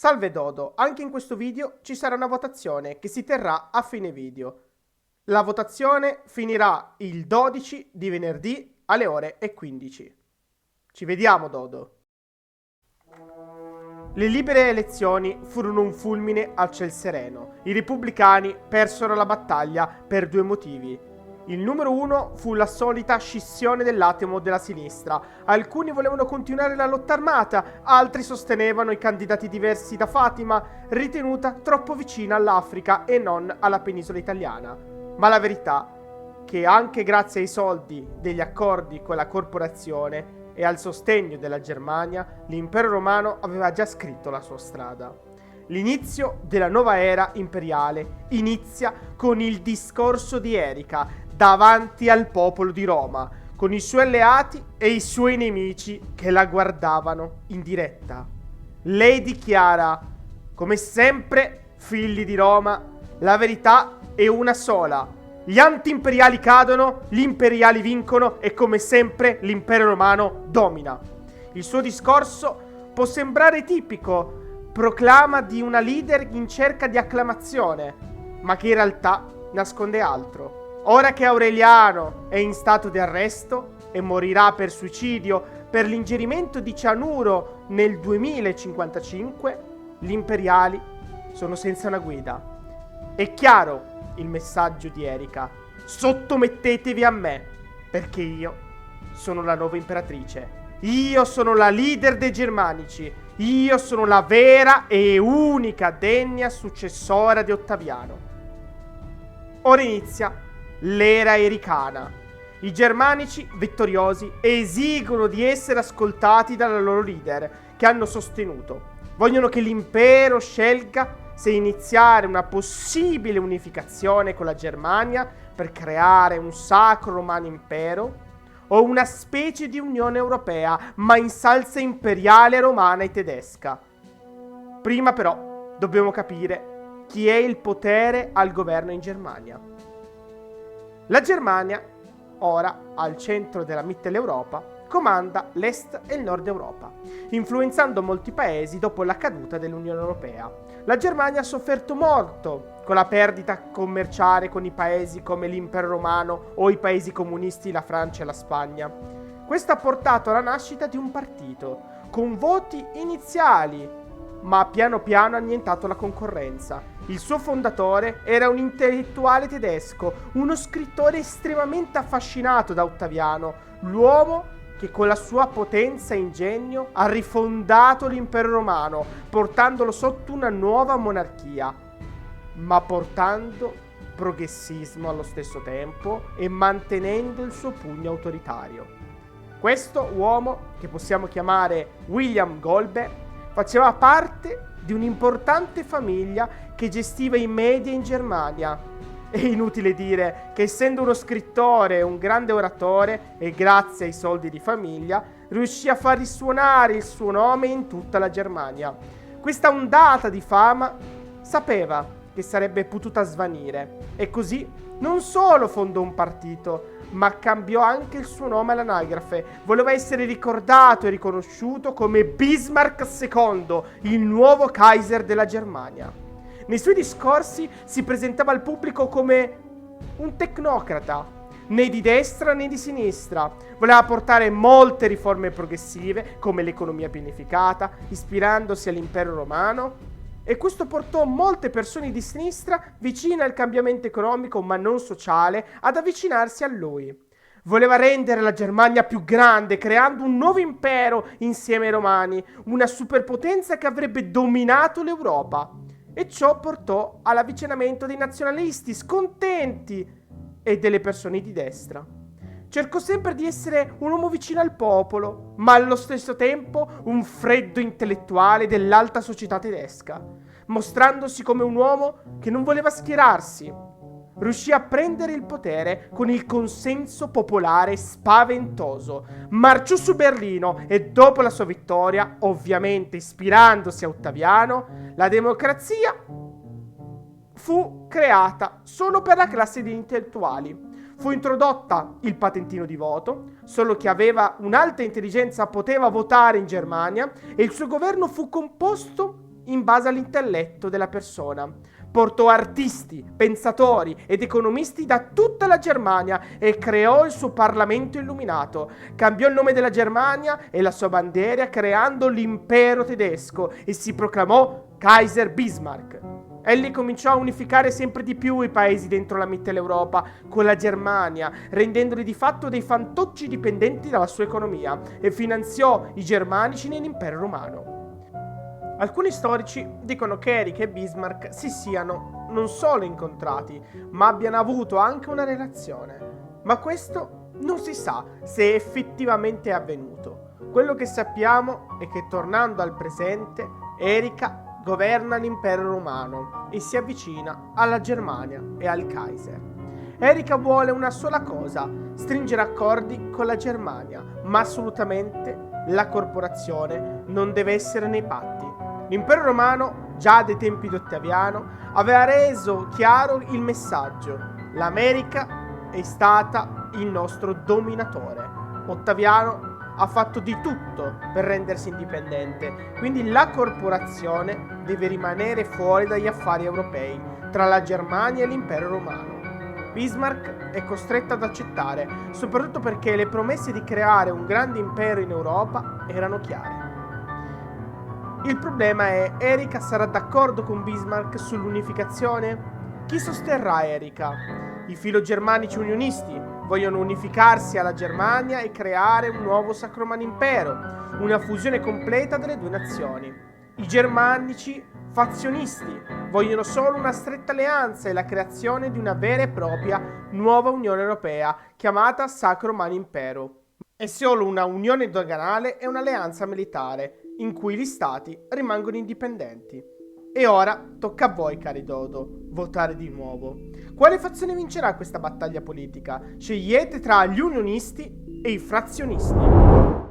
Salve Dodo, anche in questo video ci sarà una votazione che si terrà a fine video. La votazione finirà il 12 di venerdì alle ore 15. Ci vediamo Dodo. Le libere elezioni furono un fulmine al ciel sereno. I repubblicani persero la battaglia per due motivi. Il numero uno fu la solita scissione dell'atomo della sinistra. Alcuni volevano continuare la lotta armata, altri sostenevano i candidati diversi da Fatima, ritenuta troppo vicina all'Africa e non alla penisola italiana. Ma la verità è che anche grazie ai soldi degli accordi con la corporazione e al sostegno della Germania, l'impero romano aveva già scritto la sua strada. L'inizio della nuova era imperiale inizia con il discorso di Erica davanti al popolo di Roma, con i suoi alleati e i suoi nemici che la guardavano in diretta. Lei dichiara: come sempre, figli di Roma, la verità è una sola. Gli anti-imperiali cadono, gli imperiali vincono e come sempre l'impero romano domina. Il suo discorso può sembrare tipico, proclama di una leader in cerca di acclamazione, ma che in realtà nasconde altro. Ora che Aureliano è in stato di arresto e morirà per suicidio per l'ingerimento di cianuro nel 2055, gli imperiali sono senza una guida. È chiaro il messaggio di Erica: sottomettetevi a me, perché io sono la nuova imperatrice. Io sono la leader dei Germanici. Io sono la vera e unica degna successora di Ottaviano. Ora inizia l'era ericana. I Germanici, vittoriosi, esigono di essere ascoltati dalla loro leader, che hanno sostenuto. Vogliono che l'impero scelga se iniziare una possibile unificazione con la Germania per creare un sacro romano impero o una specie di Unione Europea, ma in salsa imperiale romana e tedesca. Prima però dobbiamo capire chi è il potere al governo in Germania. La Germania, ora al centro della Mitteleuropa, comanda l'Est e il Nord Europa, influenzando molti paesi dopo la caduta dell'Unione Europea. La Germania ha sofferto molto con la perdita commerciale con i paesi come l'Impero Romano o i paesi comunisti, la Francia e la Spagna. Questo ha portato alla nascita di un partito, con voti iniziali, ma piano piano ha annientato la concorrenza. Il suo fondatore era un intellettuale tedesco, uno scrittore estremamente affascinato da Ottaviano, l'uomo che con la sua potenza e ingegno ha rifondato l'impero romano, portandolo sotto una nuova monarchia, ma portando progressismo allo stesso tempo e mantenendo il suo pugno autoritario. Questo uomo, che possiamo chiamare William Golbe, faceva parte di un'importante famiglia che gestiva i media in Germania. È inutile dire che, essendo uno scrittore e un grande oratore, e grazie ai soldi di famiglia, riuscì a far risuonare il suo nome in tutta la Germania. Questa ondata di fama sapeva che sarebbe potuta svanire e così non solo fondò un partito, ma cambiò anche il suo nome all'anagrafe. Voleva essere ricordato e riconosciuto come Bismarck II, il nuovo Kaiser della Germania. Nei suoi discorsi si presentava al pubblico come un tecnocrata, né di destra né di sinistra. Voleva portare molte riforme progressive, come l'economia pianificata, ispirandosi all'impero romano. E questo portò molte persone di sinistra, vicine al cambiamento economico ma non sociale, ad avvicinarsi a lui. Voleva rendere la Germania più grande, creando un nuovo impero insieme ai Romani, una superpotenza che avrebbe dominato l'Europa. E ciò portò all'avvicinamento dei nazionalisti scontenti e delle persone di destra. Cercò sempre di essere un uomo vicino al popolo, ma allo stesso tempo un freddo intellettuale dell'alta società tedesca, mostrandosi come un uomo che non voleva schierarsi. Riuscì a prendere il potere con il consenso popolare spaventoso. Marciò su Berlino e dopo la sua vittoria, ovviamente ispirandosi a Ottaviano, la democrazia fu creata solo per la classe di intellettuali. Fu introdotta il patentino di voto, solo chi aveva un'alta intelligenza poteva votare in Germania, e il suo governo fu composto in base all'intelletto della persona. Portò artisti, pensatori ed economisti da tutta la Germania e creò il suo Parlamento illuminato. Cambiò il nome della Germania e la sua bandiera creando l'impero tedesco e si proclamò Kaiser Bismarck. Egli cominciò a unificare sempre di più i paesi dentro la Mitteleuropa con la Germania, rendendoli di fatto dei fantocci dipendenti dalla sua economia, e finanziò i germanici nell'impero romano. Alcuni storici dicono che Erika e Bismarck si siano non solo incontrati, ma abbiano avuto anche una relazione. Ma questo non si sa se effettivamente è avvenuto. Quello che sappiamo è che, tornando al presente, Erika governa l'impero romano e si avvicina alla Germania e al Kaiser. Erika vuole una sola cosa: stringere accordi con la Germania, ma assolutamente la corporazione non deve essere nei patti. L'impero romano, già dai tempi di Ottaviano, aveva reso chiaro il messaggio: l'America è stata il nostro dominatore. Ottaviano ha fatto di tutto per rendersi indipendente, quindi la corporazione deve rimanere fuori dagli affari europei, tra la Germania e l'impero romano. Bismarck è costretto ad accettare, soprattutto perché le promesse di creare un grande impero in Europa erano chiare. Il problema è: Erika sarà d'accordo con Bismarck sull'unificazione? Chi sosterrà Erika? I filogermanici unionisti vogliono unificarsi alla Germania e creare un nuovo Sacro-Romano Impero, una fusione completa delle due nazioni. I germanici fazionisti vogliono solo una stretta alleanza e la creazione di una vera e propria nuova Unione Europea chiamata Sacro-Romano Impero. È solo una unione doganale e un'alleanza militare in cui gli stati rimangono indipendenti. E ora tocca a voi, cari Dodo, votare di nuovo. Quale fazione vincerà questa battaglia politica? Scegliete tra gli unionisti e i frazionisti.